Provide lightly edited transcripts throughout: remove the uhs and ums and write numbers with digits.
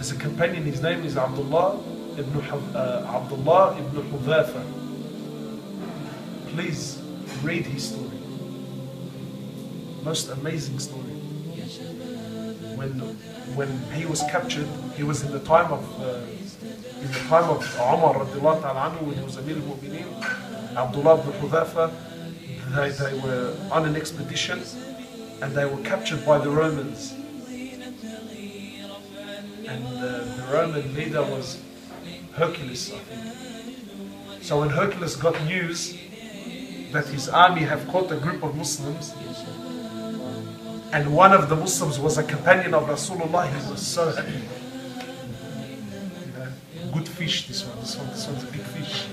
There's a companion, his name is Abdullah ibn Huzafa. Please read his story. Most amazing story. When he was captured, he was in the time of Umar radiallahu ta'ala anhu, when he was Amir al-Mu'mineen. Abdullah ibn Huzafa, they were on an expedition and they were captured by the Romans. And the Roman leader was Hercules, I think. So when Hercules got news that his army have caught a group of Muslims, and one of the Muslims was a companion of Rasulullah, he was so happy. You know, good fish, this one's a big fish.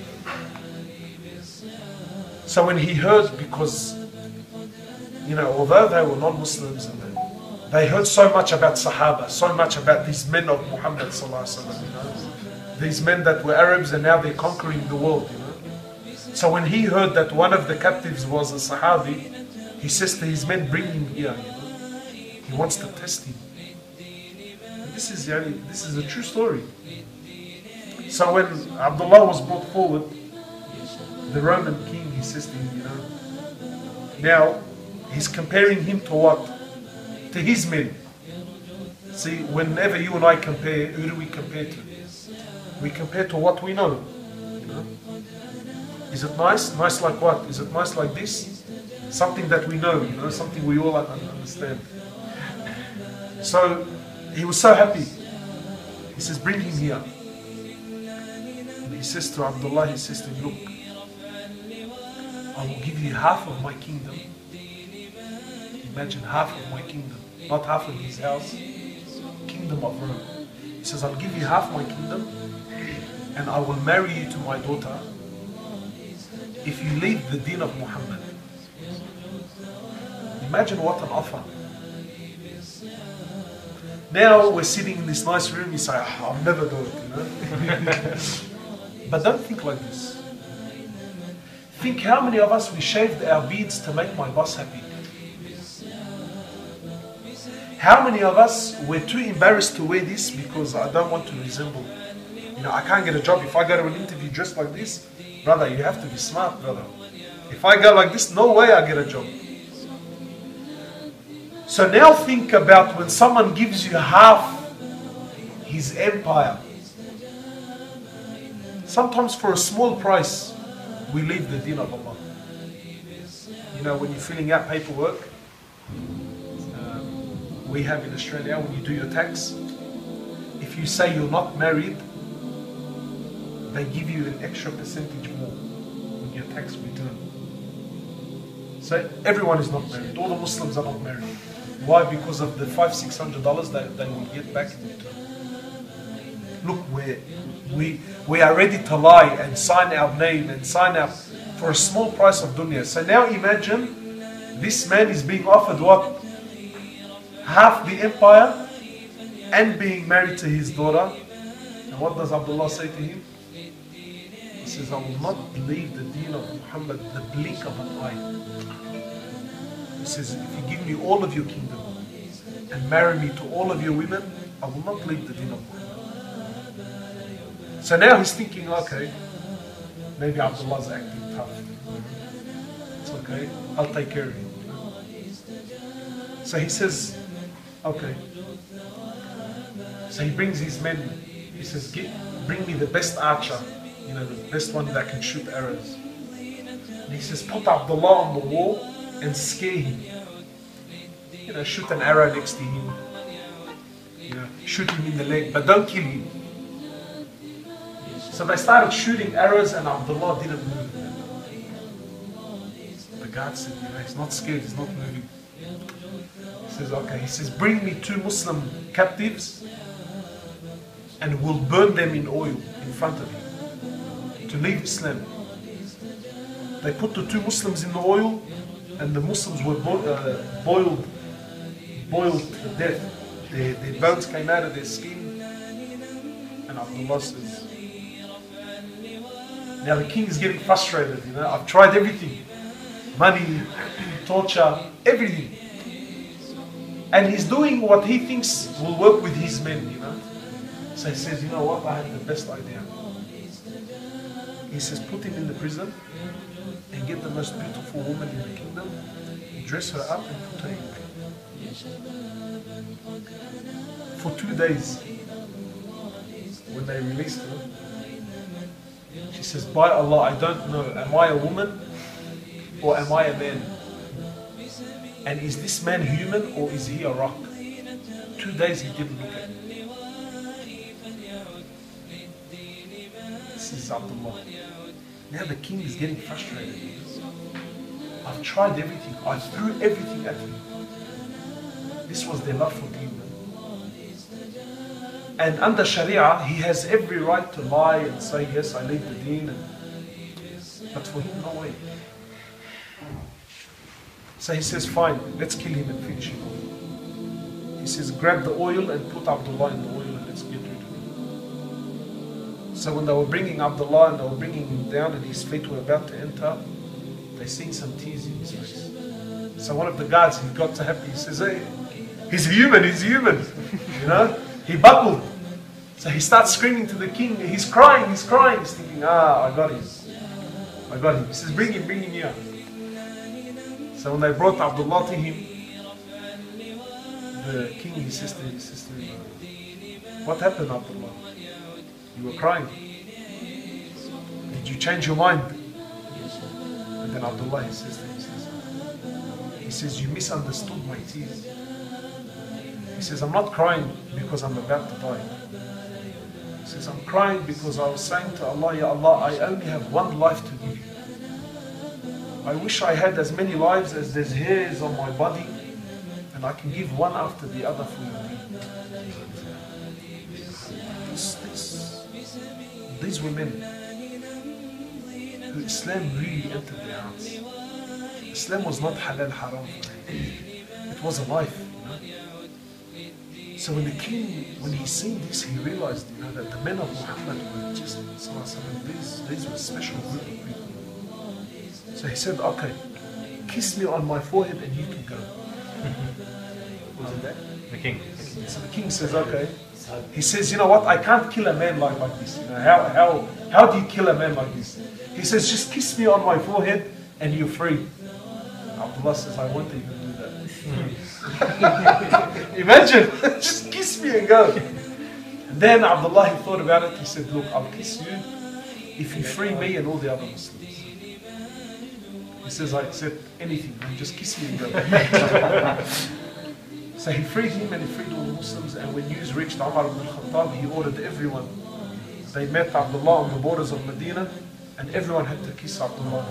So when he heard, because, you know, although they were non-Muslims, and they heard so much about Sahaba, so much about these men of Mohammed sallallahu alaihi wasallam, you know, these men that were Arabs and now they're conquering the world, you know. So when he heard that one of the captives was a Sahabi, he says to his men, bring him here, you know. He wants to test him. And this is a true story. So when Abdullah was brought forward, the Roman king, he says to him, you know, now he's comparing him to what? To his men. See, whenever you and I compare, who do we compare to? We compare to what we know. You know? Is it nice? Nice like what? Is it nice like this? Something that we know, you know, something we all understand. So he was so happy. He says, bring him here. And he says to Abdullah, he says to him, look, I will give you half of my kingdom. Imagine half of my kingdom, not half of his house, kingdom of Rome. He says, I'll give you half my kingdom and I will marry you to my daughter if you leave the deen of Muhammad. Imagine what an offer. Now we're sitting in this nice room, you say, oh, I'll never do it, you know. But don't think like this. Think how many of us we shaved our beards to make my boss happy. How many of us were too embarrassed to wear this because I don't want to resemble. You know, I can't get a job if I go to an interview dressed like this. Brother, you have to be smart, brother. If I go like this, no way I get a job. So now think about when someone gives you half his empire. Sometimes for a small price, we leave the deen of Allah. You know, when you're filling out paperwork, we have in Australia, when you do your tax, if you say you're not married, they give you an extra percentage more on your tax return. So everyone is not married. All the Muslims are not married. Why? Because of the $500-600 that they will get back in return. Look, we are ready to lie and sign our name and sign up for a small price of dunya. So now imagine this man is being offered what? Half the empire and being married to his daughter. And what does Abdullah say to him? He says, I will not leave the deen of Muhammad the blink of an eye. He says, if you give me all of your kingdom and marry me to all of your women, I will not leave the deen of Muhammad. So now he's thinking, okay, maybe Abdullah's acting tough. It's okay, I'll take care of him. So he says, okay. So he brings his men. He says, bring me the best archer, you know, the best one that can shoot arrows. And he says, put Abdullah on the wall and scare him. You know, shoot an arrow next to him. You know, shoot him in the leg, but don't kill him. So they started shooting arrows and Abdullah didn't move. The guard said, you know, he's not scared, he's not moving. He says, okay. He says, bring me 2 Muslim captives and we'll burn them in oil in front of him to leave Islam. They put the 2 Muslims in the oil and the Muslims were boiled to death. Their bones came out of their skin. And Abdullah says, now the king is getting frustrated, you know, I've tried everything. Money, torture, everything. And he's doing what he thinks will work with his men, you know. So he says, you know what, I have the best idea. He says, put him in the prison and get the most beautiful woman in the kingdom, dress her up and put her in bed. For 2 days, when they released her, she says, by Allah, I don't know, am I a woman or am I a man? And is this man human or is he a rock? 2 days he didn't look at me. This is Abdullah. Now the king is getting frustrated. I've tried everything. I threw everything at him. This was their love for deen. And under Sharia, he has every right to lie and say, yes, I leave the deen. But for him, no way. So he says, fine, let's kill him and finish him off. He says, grab the oil and put Abdullah in the oil and let's get rid of him. So when they were bringing Abdullah and they were bringing him down and his feet were about to enter, they seen some tears in his face. So one of the guards, he got so happy, he says, hey, he's human, he's human. You know, he buckled. So he starts screaming to the king, he's crying, he's thinking, I got him. I got him. He says, bring him here. So when they brought Abdullah to him, the king, he says to him, what happened, Abdullah? You were crying. Did you change your mind? And then Abdullah, he says, you misunderstood my tears. He says, I'm not crying because I'm about to die. He says, I'm crying because I was saying to Allah, Ya Allah, I only have one life to give you. I wish I had as many lives as there's hairs on my body, and I can give one after the other for you. These were men who Islam really entered their hearts. Islam was not halal haram for them. It was a life. So when the king, when he seen this, he realized, that the men of Muhammad were just, these were a special group of people. So he said, okay, kiss me on my forehead and you can go. Who was that? The king. So the king says, okay. He says, you know what, I can't kill a man like this. How do you kill a man like this? He says, just kiss me on my forehead and you're free. Abdullah says, I won't even do that. Imagine, just kiss me and go. And then Abdullah, he thought about it. He said, look, I'll kiss you if you free me and all the other Muslims. He says, I accept anything, just kiss me and go. So he freed him and he freed all the Muslims, and when news reached Umar ibn Khattab, he ordered everyone. They met Abdullah on the borders of Medina, and everyone had to kiss Abdullah.